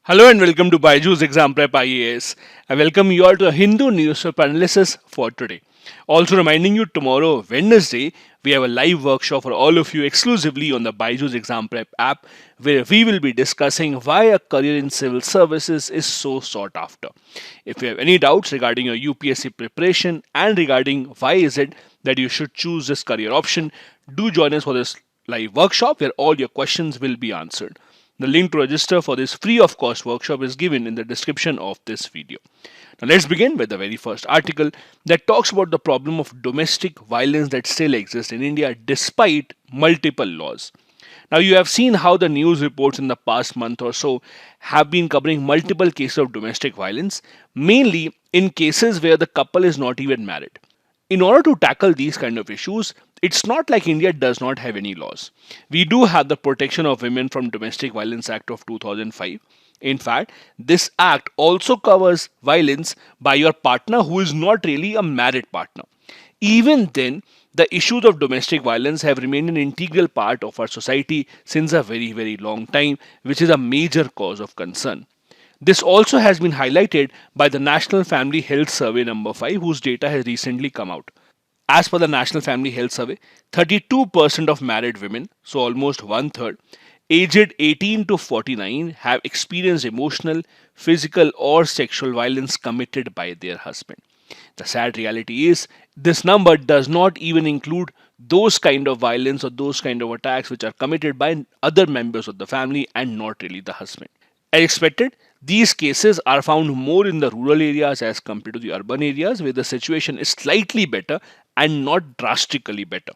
Hello and welcome to Byjus Exam Prep IAS. I welcome you all to a Hindu newspaper analysis for today. Also reminding you tomorrow, Wednesday, we have a live workshop for all of you exclusively on the Byjus Exam Prep app where we will be discussing why a career in civil services is so sought after. If you have any doubts regarding your UPSC preparation and regarding why is it that you should choose this career option, do join us for this live workshop where all your questions will be answered. The link to register for this free of cost workshop is given in the description of this video. Now let's begin with the very first article that talks about the problem of domestic violence that still exists in India despite multiple laws. Now you have seen how the news reports in the past month or so have been covering multiple cases of domestic violence, mainly in cases where the couple is not even married. In order to tackle these kind of issues, it's not like India does not have any laws. We do have the Protection of Women from Domestic Violence Act of 2005. In fact, this act also covers violence by your partner who is not really a married partner. Even then, the issues of domestic violence have remained an integral part of our society since a very, very long time, which is a major cause of concern. This also has been highlighted by the National Family Health Survey number 5, whose data has recently come out. As per the National Family Health Survey, 32% of married women, so almost one third, aged 18 to 49 have experienced emotional, physical, or sexual violence committed by their husband. The sad reality is, this number does not even include those kind of violence or those kind of attacks which are committed by other members of the family and not really the husband. As expected, these cases are found more in the rural areas as compared to the urban areas where the situation is slightly better and not drastically better.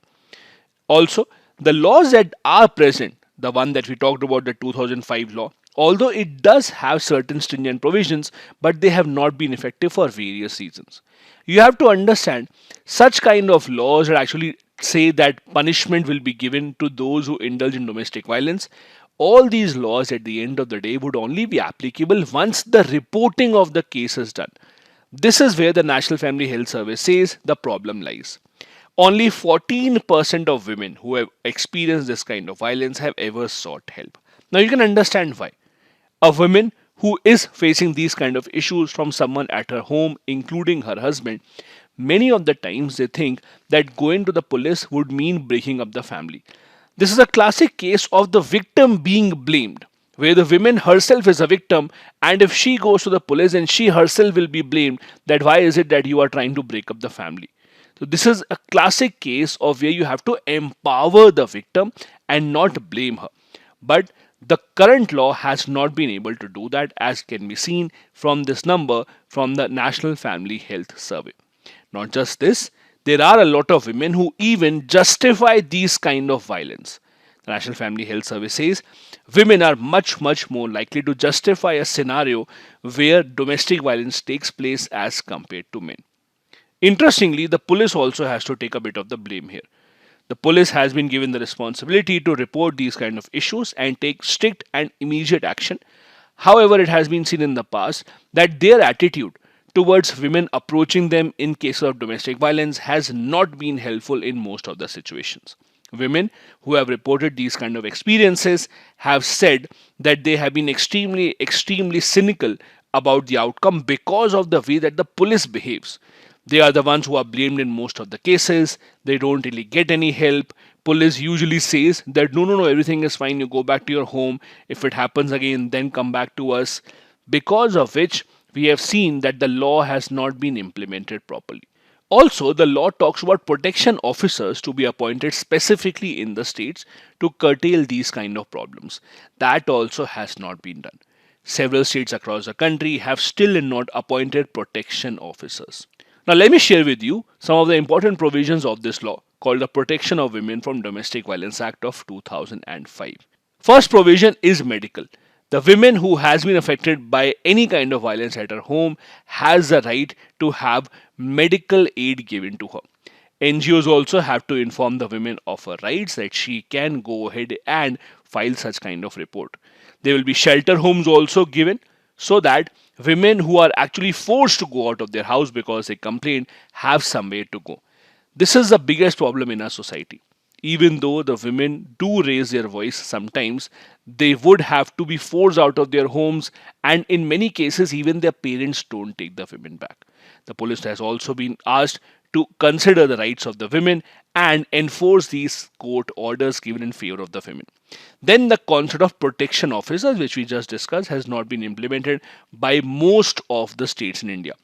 Also, the laws that are present, the one that we talked about, the 2005 law, although it does have certain stringent provisions, but they have not been effective for various reasons. You have to understand such kind of laws that actually say that punishment will be given to those who indulge in domestic violence. All these laws at the end of the day would only be applicable once the reporting of the case is done. This is where the National Family Health Service says the problem lies. Only 14% of women who have experienced this kind of violence have ever sought help. Now you can understand why. A woman who is facing these kind of issues from someone at her home, including her husband, many of the times they think that going to the police would mean breaking up the family. This is a classic case of the victim being blamed, where the woman herself is a victim, and if she goes to the police and she herself will be blamed that why is it that you are trying to break up the family. So this is a classic case of where you have to empower the victim and not blame her. But the current law has not been able to do that, as can be seen from this number from the National Family Health Survey. Not just this, there are a lot of women who even justify these kind of violence. The National Family Health Survey says women are much more likely to justify a scenario where domestic violence takes place as compared to men. Interestingly, the police also has to take a bit of the blame here. The police has been given the responsibility to report these kind of issues and take strict and immediate action. However, it has been seen in the past that their attitude towards women approaching them in case of domestic violence has not been helpful in most of the situations. Women who have reported these kind of experiences have said that they have been extremely cynical about the outcome because of the way that the police behaves. They are the ones who are blamed in most of the cases. They don't really get any help. Police usually says that no, everything is fine. You go back to your home. If it happens again, then come back to us. Because of which we have seen that the law has not been implemented properly. Also, the law talks about protection officers to be appointed specifically in the states to curtail these kind of problems. That also has not been done. Several states across the country have still not appointed protection officers. Now, let me share with you some of the important provisions of this law called the Protection of Women from Domestic Violence Act of 2005. First provision is medical. The woman who has been affected by any kind of violence at her home has the right to have medical aid given to her. NGOs also have to inform the women of her rights that she can go ahead and file such kind of report. There will be shelter homes also given so that women who are actually forced to go out of their house because they complain have somewhere to go. This is the biggest problem in our society. even though the women do raise their voice sometimes, they would have to be forced out of their homes, and in many cases, even their parents don't take the women back. The police has also been asked to consider the rights of the women and enforce these court orders given in favor of the women. Then the concept of protection officers, which we just discussed, has not been implemented by most of the states in India.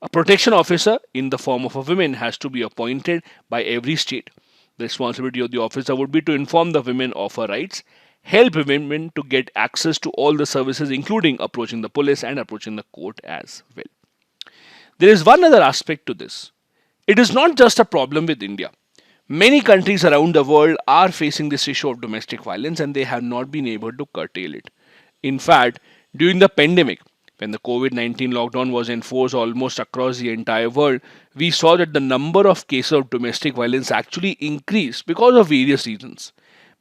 A protection officer in the form of a woman has to be appointed by every state. The responsibility of the officer would be to inform the women of her rights, help women to get access to all the services, including approaching the police and approaching the court as well. There is one other aspect to this. It is not just a problem with India. Many countries around the world are facing this issue of domestic violence and they have not been able to curtail it. In fact, during the pandemic, when the COVID-19 lockdown was enforced almost across the entire world, we saw that the number of cases of domestic violence actually increased because of various reasons.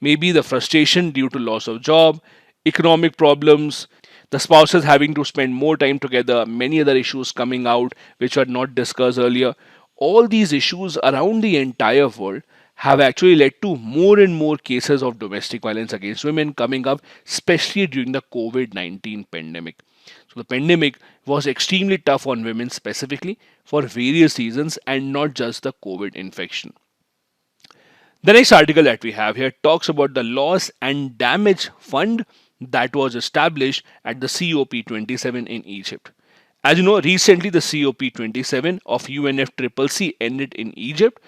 Maybe the frustration due to loss of job, economic problems, the spouses having to spend more time together, many other issues coming out which were not discussed earlier. All these issues around the entire world have actually led to more and more cases of domestic violence against women coming up, especially during the COVID-19 pandemic. So the pandemic was extremely tough on women specifically for various reasons and not just the COVID infection. The next article that we have here talks about the Loss and Damage Fund that was established at the COP27 in Egypt. As you know, recently the COP27 of UNFCCC ended in Egypt,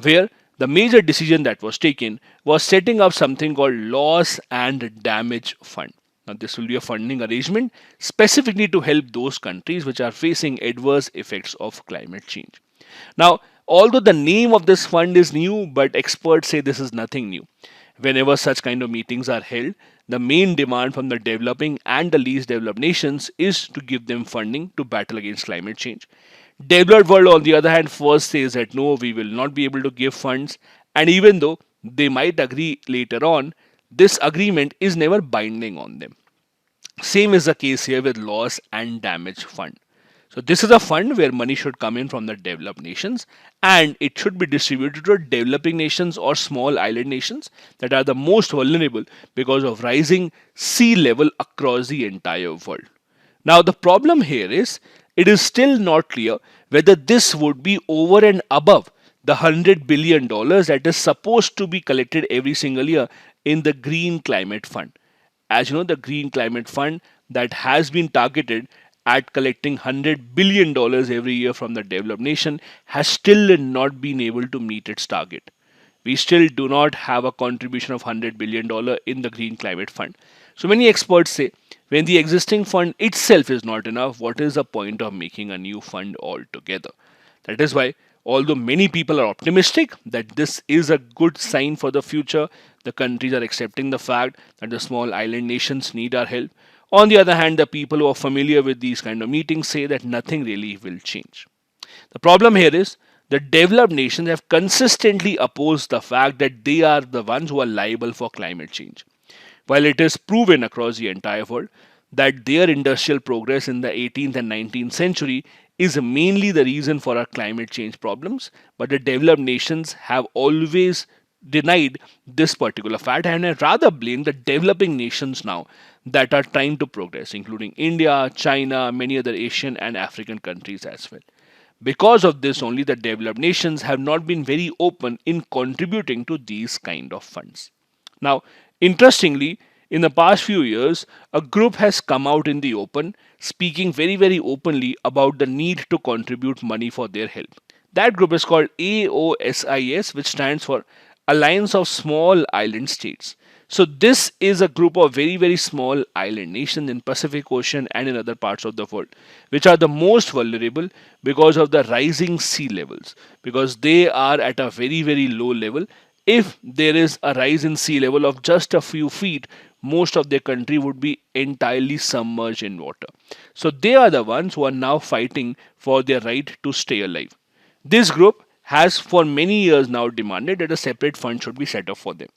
where the major decision that was taken was setting up something called Loss and Damage Fund. Now, this will be a funding arrangement specifically to help those countries which are facing adverse effects of climate change. Now, although the name of this fund is new, but experts say this is nothing new. Whenever such kind of meetings are held, the main demand from the developing and the least developed nations is to give them funding to battle against climate change. Developed world, on the other hand, first says that no, we will not be able to give funds, and even though they might agree later on, this agreement is never binding on them. Same is the case here with Loss and Damage Fund. So this is a fund where money should come in from the developed nations and it should be distributed to developing nations or small island nations that are the most vulnerable because of rising sea level across the entire world. Now the problem here is it is still not clear whether this would be over and above the $100 billion that is supposed to be collected every single year in the Green Climate Fund. As you know, the Green Climate Fund that has been targeted at collecting $100 billion every year from the developed nation has still not been able to meet its target. We still do not have a contribution of $100 billion in the Green Climate Fund. So many experts say when the existing fund itself is not enough, what is the point of making a new fund altogether? That is why, although many people are optimistic that this is a good sign for the future, the countries are accepting the fact that the small island nations need our help. On the other hand, the people who are familiar with these kind of meetings say that nothing really will change. The problem here is the developed nations have consistently opposed the fact that they are the ones who are liable for climate change. While it is proven across the entire world that their industrial progress in the 18th and 19th century is mainly the reason for our climate change problems, but the developed nations have always denied this particular fact and I rather blame the developing nations now that are trying to progress, including India, China, many other Asian and African countries as well. Because of this, only the developed nations have not been very open in contributing to these kind of funds. Now, interestingly, in the past few years, a group has come out in the open, speaking very openly about the need to contribute money for their help. That group is called AOSIS, which stands for Alliance of Small Island States. So this is a group of very small island nations in Pacific Ocean and in other parts of the world, which are the most vulnerable because of the rising sea levels, because they are at a very low level. If there is a rise in sea level of just a few feet, most of their country would be entirely submerged in water. So they are the ones who are now fighting for their right to stay alive. This group has for many years now demanded that a separate fund should be set up for them.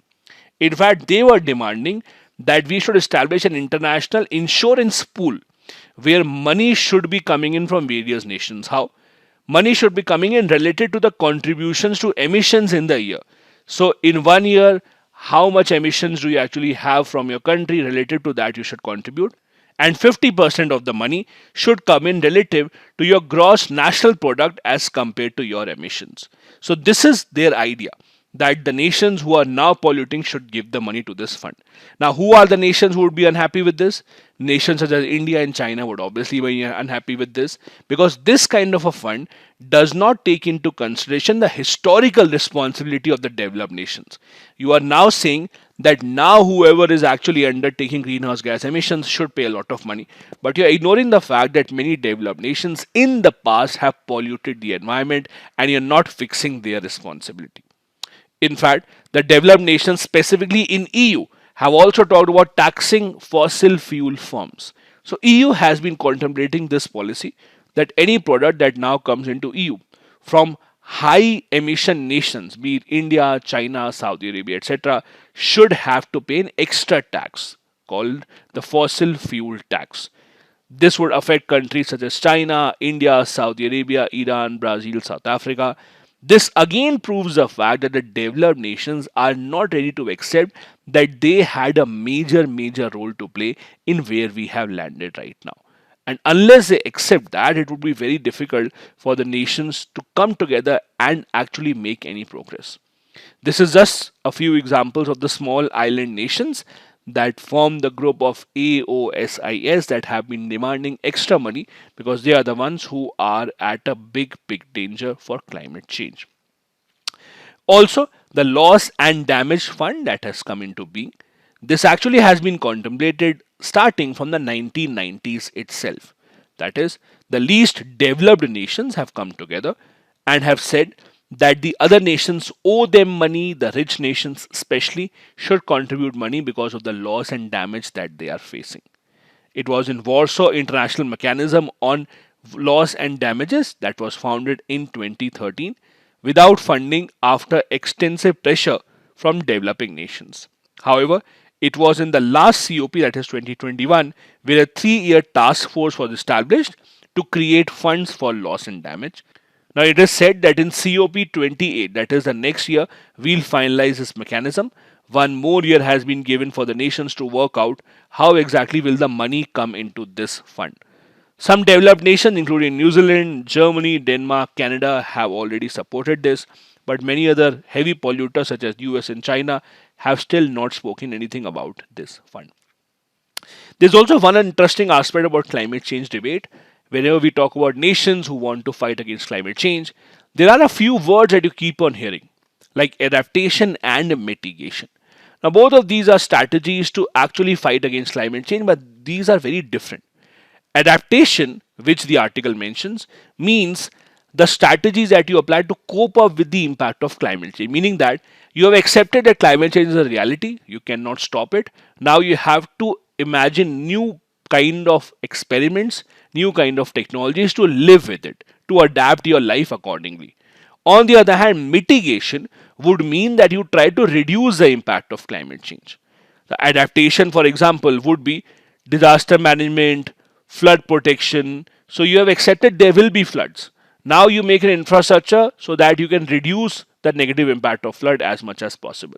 In fact, they were demanding that we should establish an international insurance pool where money should be coming in from various nations. How? Money should be coming in related to the contributions to emissions in the year. So in 1 year, how much emissions do you actually have from your country? Related to that, you should contribute. And 50% of the money should come in relative to your gross national product as compared to your emissions. So this is their idea, that the nations who are now polluting should give the money to this fund. Now, who are the nations who would be unhappy with this? Nations such as India and China would obviously be unhappy with this, because this kind of a fund does not take into consideration the historical responsibility of the developed nations. You are now saying that now whoever is actually undertaking greenhouse gas emissions should pay a lot of money, but you are ignoring the fact that many developed nations in the past have polluted the environment, and you're not fixing their responsibility. In fact, the developed nations, specifically in EU, have also talked about taxing fossil fuel firms. So EU has been contemplating this policy, that any product that now comes into EU from high emission nations, be it India, China, Saudi Arabia, etc., should have to pay an extra tax called the fossil fuel tax. This would affect countries such as China, India, Saudi Arabia, Iran, Brazil, South Africa. This again proves the fact that the developed nations are not ready to accept that they had a major role to play in where we have landed right now. And unless they accept that, it would be very difficult for the nations to come together and actually make any progress. This is just a few examples of the small island nations that form the group of AOSIS that have been demanding extra money, because they are the ones who are at a big danger for climate change. Also, the loss and damage fund that has come into being. This actually has been contemplated starting from the 1990s itself. That is, the least developed nations have come together and have said that the other nations owe them money, the rich nations especially should contribute money because of the loss and damage that they are facing. It was in Warsaw International Mechanism on Loss and Damages that was founded in 2013 without funding after extensive pressure from developing nations. However, it was in the last COP, that is 2021, where a 3-year task force was established to create funds for loss and damage. Now, it is said that in COP 28, that is the next year, we'll finalize this mechanism. One more year has been given for the nations to work out how exactly will the money come into this fund. Some developed nations, including New Zealand, Germany, Denmark, Canada, have already supported this, but many other heavy polluters such as US and China have still not spoken anything about this fund. There's also one interesting aspect about climate change debate. Whenever we talk about nations who want to fight against climate change, there are a few words that you keep on hearing, like adaptation and mitigation. Now, both of these are strategies to actually fight against climate change, but these are very different. Adaptation, which the article mentions, means the strategies that you apply to cope up with the impact of climate change, meaning that you have accepted that climate change is a reality, you cannot stop it. Now you have to imagine new kind of experiments, new kind of technologies to live with it, to adapt your life accordingly. On the other hand, mitigation would mean that you try to reduce the impact of climate change. The adaptation, for example, would be disaster management, flood protection. So you have accepted there will be floods. Now you make an infrastructure so that you can reduce the negative impact of flood as much as possible.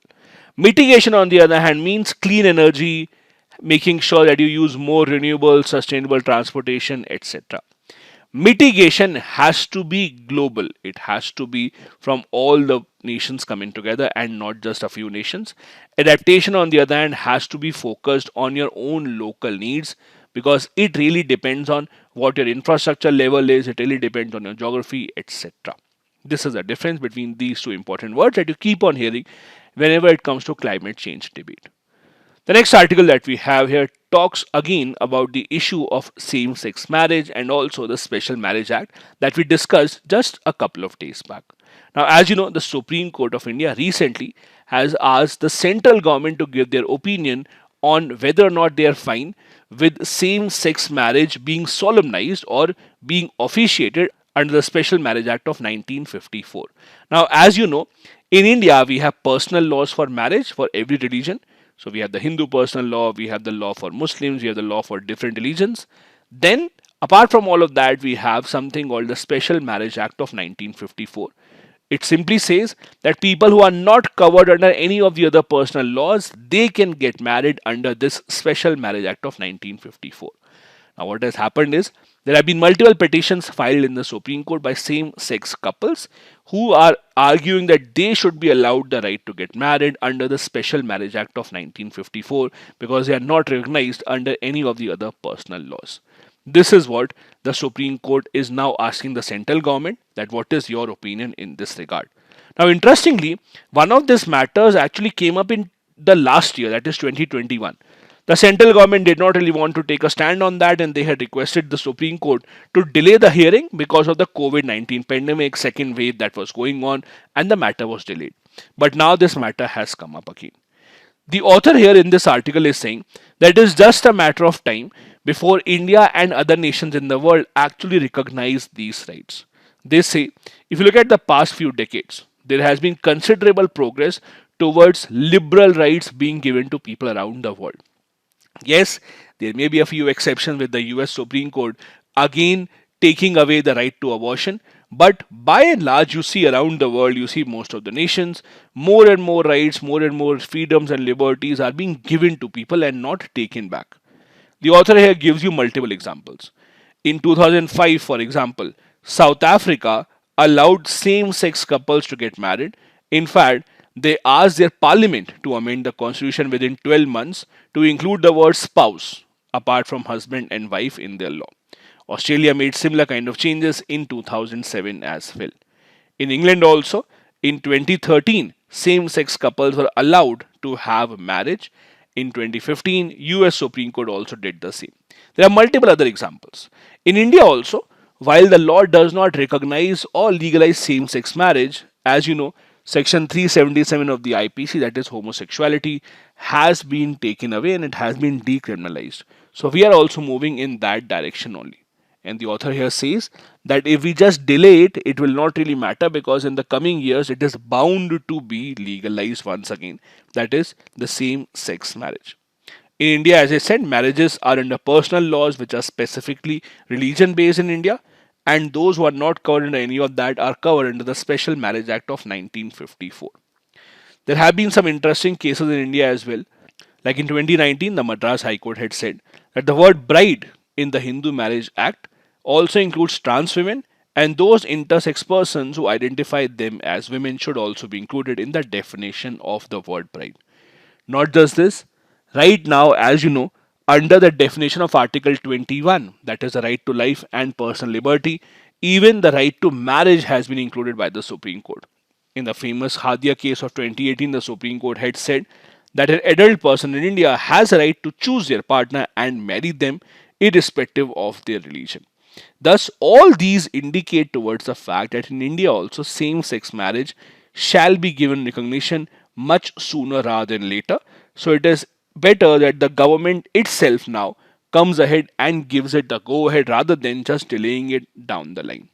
Mitigation, on the other hand, means clean energy, making sure that you use more renewable, sustainable transportation, etc. Mitigation has to be global. It has to be from all the nations coming together and not just a few nations. Adaptation, on the other hand, has to be focused on your own local needs, because it really depends on what your infrastructure level is, it really depends on your geography, etc. This is the difference between these two important words that you keep on hearing whenever it comes to climate change debate. The next article that we have here talks again about the issue of same-sex marriage and also the Special Marriage Act that we discussed just a couple of days back. Now, as you know, the Supreme Court of India recently has asked the central government to give their opinion on whether or not they are fine with same-sex marriage being solemnized or being officiated under the Special Marriage Act of 1954. Now, as you know, in India, we have personal laws for marriage for every religion. So we have the Hindu personal law, we have the law for Muslims, we have the law for different religions. Then, apart from all of that, we have something called the Special Marriage Act of 1954. It simply says that people who are not covered under any of the other personal laws, they can get married under this Special Marriage Act of 1954. Now, what has happened is there have been multiple petitions filed in the Supreme Court by same sex couples who are arguing that they should be allowed the right to get married under the Special Marriage Act of 1954 because they are not recognized under any of the other personal laws. This is what the Supreme Court is now asking the central government, that what is your opinion in this regard. Now, interestingly, one of these matters actually came up in the last year, that is 2021. The central government did not really want to take a stand on that, and they had requested the Supreme Court to delay the hearing because of the COVID-19 pandemic second wave that was going on, and the matter was delayed. But now this matter has come up again. The author here in this article is saying that it is just a matter of time before India and other nations in the world actually recognize these rights. They say, if you look at the past few decades, there has been considerable progress towards liberal rights being given to people around the world. Yes, there may be a few exceptions with the US Supreme Court again taking away the right to abortion, but by and large, you see around the world, you see most of the nations, more and more rights, more and more freedoms and liberties are being given to people and not taken back. The author here gives you multiple examples. In 2005, for example, South Africa allowed same sex couples to get married. In fact, they asked their parliament to amend the constitution within 12 months to include the word spouse apart from husband and wife in their law. Australia made similar kind of changes in 2007 as well. In England also, in 2013, same-sex couples were allowed to have marriage. In 2015, US Supreme Court also did the same. There are multiple other examples. In India also, while the law does not recognize or legalize same-sex marriage, as you know, Section 377 of the IPC, that is homosexuality, has been taken away and it has been decriminalized. So we are also moving in that direction only. And the author here says that if we just delay it, it will not really matter because in the coming years it is bound to be legalized once again. That is the same sex marriage. In India, as I said, marriages are under personal laws which are specifically religion based in India, and those who are not covered under any of that are covered under the Special Marriage Act of 1954. There have been some interesting cases in India as well. Like in 2019, the Madras High Court had said that the word bride in the Hindu Marriage Act also includes trans women, and those intersex persons who identify them as women should also be included in the definition of the word bride. Not just this, right now, as you know, under the definition of Article 21, that is the right to life and personal liberty, even the right to marriage has been included by the Supreme Court. In the famous Hadia case of 2018, the Supreme Court had said that an adult person in India has a right to choose their partner and marry them irrespective of their religion. Thus, all these indicate towards the fact that in India also same-sex marriage shall be given recognition much sooner rather than later. So it is better that the government itself now comes ahead and gives it the go-ahead rather than just delaying it down the line.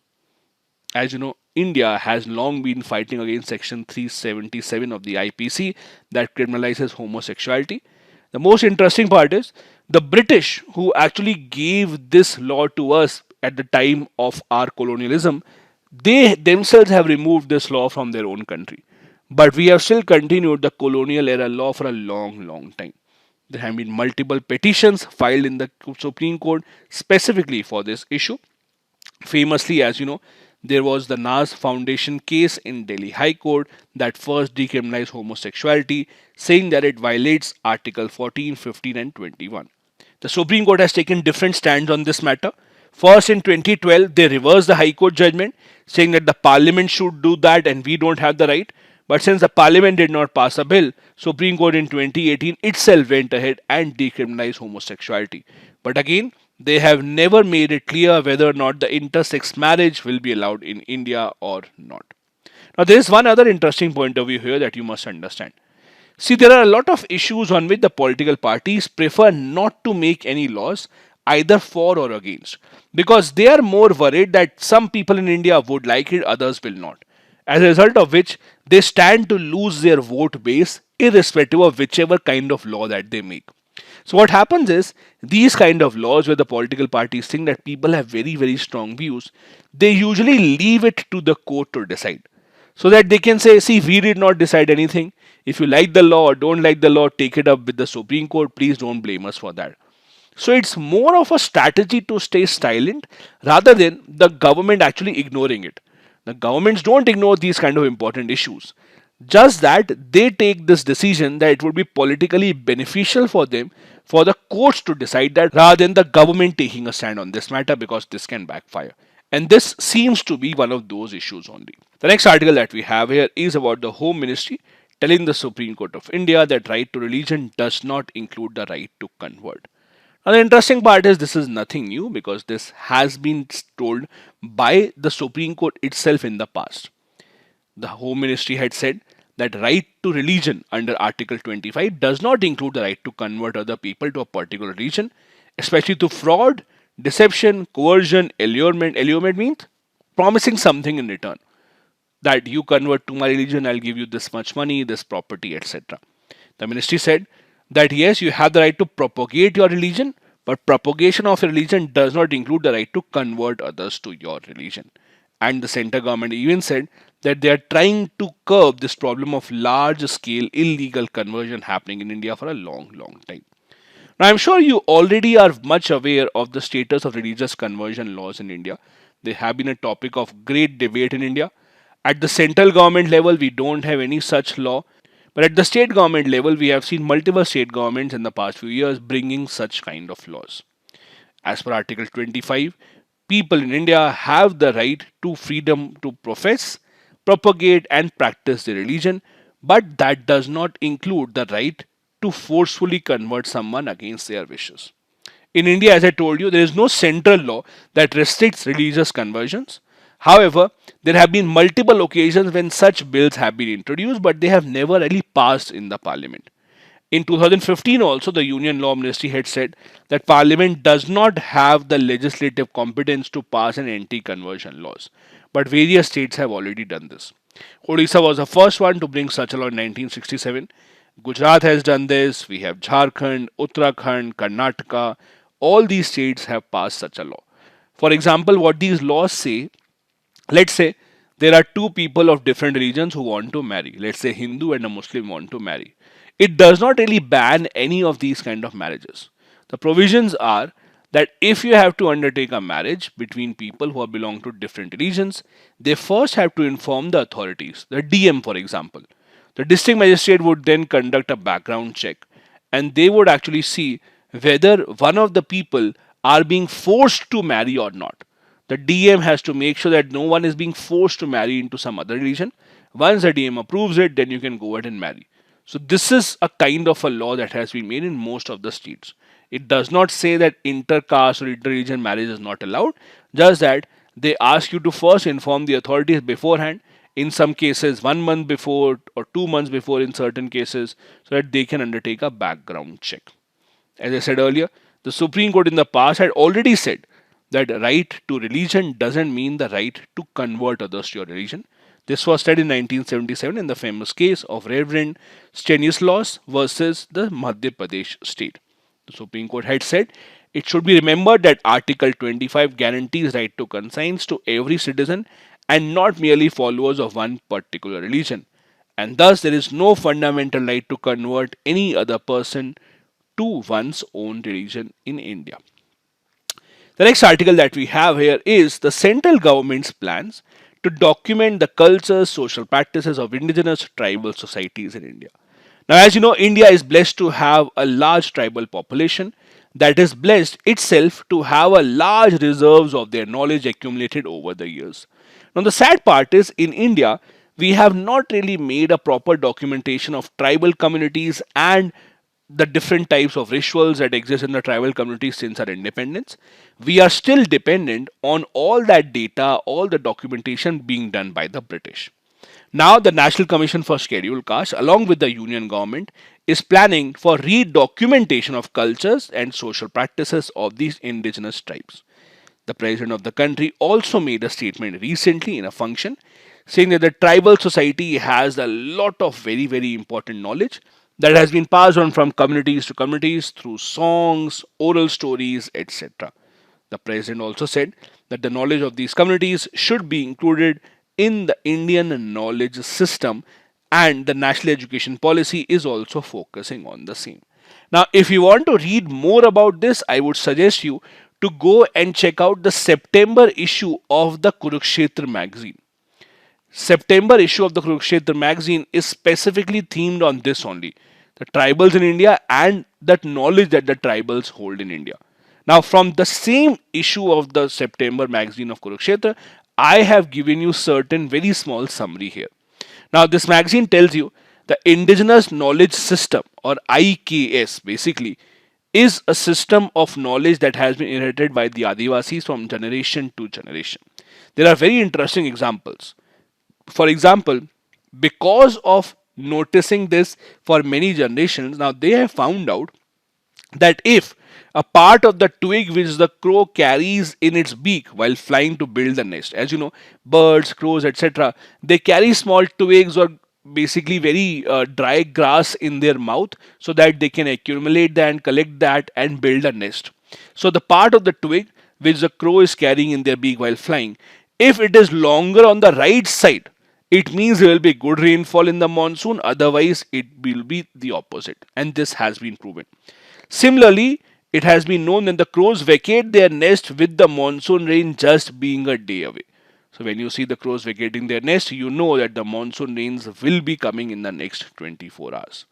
As you know, India has long been fighting against Section 377 of the IPC that criminalizes homosexuality. The most interesting part is the British, who actually gave this law to us at the time of our colonialism, they themselves have removed this law from their own country. But we have still continued the colonial era law for a long, long time. There have been multiple petitions filed in the Supreme Court specifically for this issue. Famously, as you know, there was the Nas Foundation case in Delhi High Court that first decriminalized homosexuality, saying that it violates Article 14, 15 and 21. The Supreme Court has taken different stands on this matter. First, in 2012, they reversed the High Court judgment, saying that the Parliament should do that and we don't have the right. But since the Parliament did not pass a bill, Supreme Court in 2018 itself went ahead and decriminalized homosexuality. But again, they have never made it clear whether or not the intersex marriage will be allowed in India or not. Now, there is one other interesting point of view here that you must understand. See, there are a lot of issues on which the political parties prefer not to make any laws either for or against, because they are more worried that some people in India would like it, others will not. As a result of which, they stand to lose their vote base irrespective of whichever kind of law that they make. So what happens is, these kind of laws where the political parties think that people have very, very strong views, they usually leave it to the court to decide. so that they can say, see, we did not decide anything. If you like the law or don't like the law, take it up with the Supreme Court. Please don't blame us for that. So it's more of a strategy to stay silent rather than the government actually ignoring it. The governments don't ignore these kind of important issues. Just that they take this decision that it would be politically beneficial for them for the courts to decide that rather than the government taking a stand on this matter, because this can backfire. And this seems to be one of those issues only. The next article that we have here is about the Home Ministry telling the Supreme Court of India that right to religion does not include the right to convert. Now, the interesting part is this is nothing new because this has been told by the Supreme Court itself in the past. The Home Ministry had said that right to religion under Article 25 does not include the right to convert other people to a particular religion, especially through fraud, deception, coercion, allurement. Allurement means promising something in return. That you convert to my religion, I'll give you this much money, this property, etc. The ministry said that yes, you have the right to propagate your religion, but propagation of religion does not include the right to convert others to your religion. And the central government even said that they are trying to curb this problem of large scale illegal conversion happening in India for a long time. Now, I'm sure you already are much aware of the status of religious conversion laws in India. They have been a topic of great debate in India. At the central government level, we don't have any such law. But at the state government level, we have seen multiple state governments in the past few years bringing such kind of laws. As per Article 25, people in India have the right to freedom to profess, propagate, and practice their religion, but that does not include the right to forcefully convert someone against their wishes. In India, as I told you, there is no central law that restricts religious conversions. However, there have been multiple occasions when such bills have been introduced, but they have never really passed in the parliament. In 2015 also, the Union Law Ministry had said that Parliament does not have the legislative competence to pass an anti-conversion laws. But various states have already done this. Odisha was the first one to bring such a law in 1967. Gujarat has done this. We have Jharkhand, Uttarakhand, Karnataka. All these states have passed such a law. For example, what these laws say, let's say there are two people of different religions who want to marry. Let's say Hindu and a Muslim want to marry. It does not really ban any of these kind of marriages. The provisions are that if you have to undertake a marriage between people who belong to different religions, they first have to inform the authorities, the DM for example. The district magistrate would then conduct a background check and they would actually see whether one of the people are being forced to marry or not. The DM has to make sure that no one is being forced to marry into some other religion. Once the DM approves it, then you can go ahead and marry. So this is a kind of a law that has been made in most of the states. It does not say that inter-caste or inter-religion marriage is not allowed, just that they ask you to first inform the authorities beforehand, in some cases 1 month before or 2 months before in certain cases, so that they can undertake a background check. As I said earlier, the Supreme Court in the past had already said that right to religion doesn't mean the right to convert others to your religion. This was said in 1977 in the famous case of Reverend Stanislaus versus the Madhya Pradesh state. The Supreme Court had said it should be remembered that Article 25 guarantees right to conscience to every citizen and not merely followers of one particular religion. And thus there is no fundamental right to convert any other person to one's own religion in India. The next article that we have here is the central government's plans to document the cultures, social practices of indigenous tribal societies in India. Now, as you know, India is blessed to have a large tribal population that is blessed itself to have a large reserves of their knowledge accumulated over the years. Now, the sad part is in India, we have not really made a proper documentation of tribal communities and the different types of rituals that exist in the tribal communities since our independence. We are still dependent on all that data, all the documentation being done by the British. Now, the National Commission for Scheduled Castes, along with the Union government, is planning for re-documentation of cultures and social practices of these indigenous tribes. The president of the country also made a statement recently in a function saying that the tribal society has a lot of very important knowledge that has been passed on from communities to communities through songs, oral stories, etc. The president also said that the knowledge of these communities should be included in the Indian knowledge system, and the national education policy is also focusing on the same. Now, if you want to read more about this, I would suggest you to go and check out the September issue of the Kurukshetra magazine. September issue of the Kurukshetra magazine is specifically themed on this only, the tribals in India and that knowledge that the tribals hold in India. Now, from the same issue of the September magazine of Kurukshetra, I have given you certain very small summary here. Now, this magazine tells you the indigenous knowledge system, or IKS basically, is a system of knowledge that has been inherited by the Adivasis from generation to generation. There are very interesting examples. For example, because of noticing this for many generations, now they have found out that if a part of the twig which the crow carries in its beak while flying to build the nest, as you know, birds, crows, etc., they carry small twigs or basically very dry grass in their mouth so that they can accumulate that and collect that and build a nest. So the part of the twig which the crow is carrying in their beak while flying, if it is longer on the right side, it means there will be good rainfall in the monsoon, otherwise it will be the opposite, and this has been proven. Similarly, it has been known that the crows vacate their nest with the monsoon rain just being a day away. So when you see the crows vacating their nest, you know that the monsoon rains will be coming in the next 24 hours.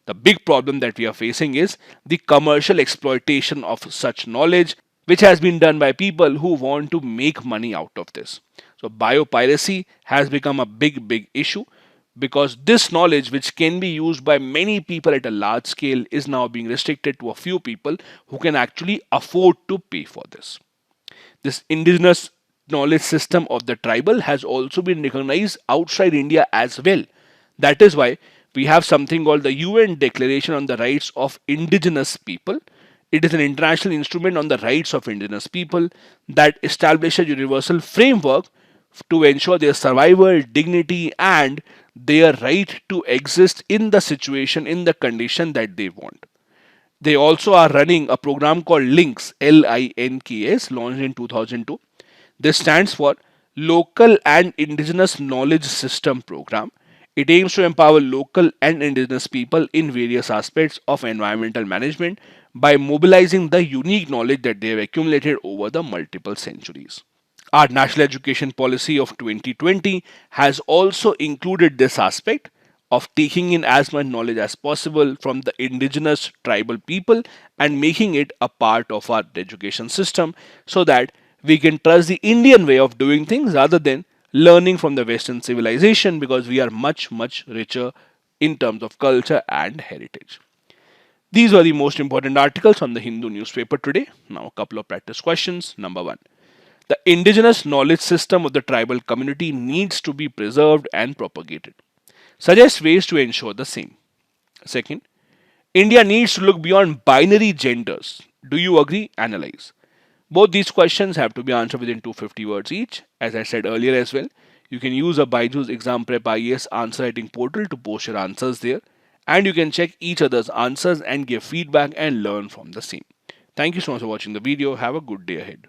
The big problem that we are facing is the commercial exploitation of such knowledge, which has been done by people who want to make money out of this. So biopiracy has become a big issue, because this knowledge, which can be used by many people at a large scale, is now being restricted to a few people who can actually afford to pay for this. This indigenous knowledge system of the tribal has also been recognized outside India as well. That is why we have something called the UN Declaration on the Rights of Indigenous People. It is an international instrument on the rights of indigenous people that establishes a universal framework to ensure their survival, dignity, and their right to exist in the situation, in the condition that they want. They also are running a program called LINKS, LINKS, launched in 2002. This stands for Local and Indigenous Knowledge System Program. It aims to empower local and indigenous people in various aspects of environmental management by mobilizing the unique knowledge that they have accumulated over the multiple centuries. Our national education policy of 2020 has also included this aspect of taking in as much knowledge as possible from the indigenous tribal people and making it a part of our education system so that we can trust the Indian way of doing things rather than learning from the Western civilization, because we are much richer in terms of culture and heritage. These were the most important articles on the Hindu newspaper today. Now, a couple of practice questions. Number one, the indigenous knowledge system of the tribal community needs to be preserved and propagated. Suggest ways to ensure the same. Second, India needs to look beyond binary genders. Do you agree? Analyze. Both these questions have to be answered within 250 words each. As I said earlier as well, you can use a BYJU'S Exam Prep IAS answer writing portal to post your answers there. And you can check each other's answers and give feedback and learn from the same. Thank you so much for watching the video. Have a good day ahead.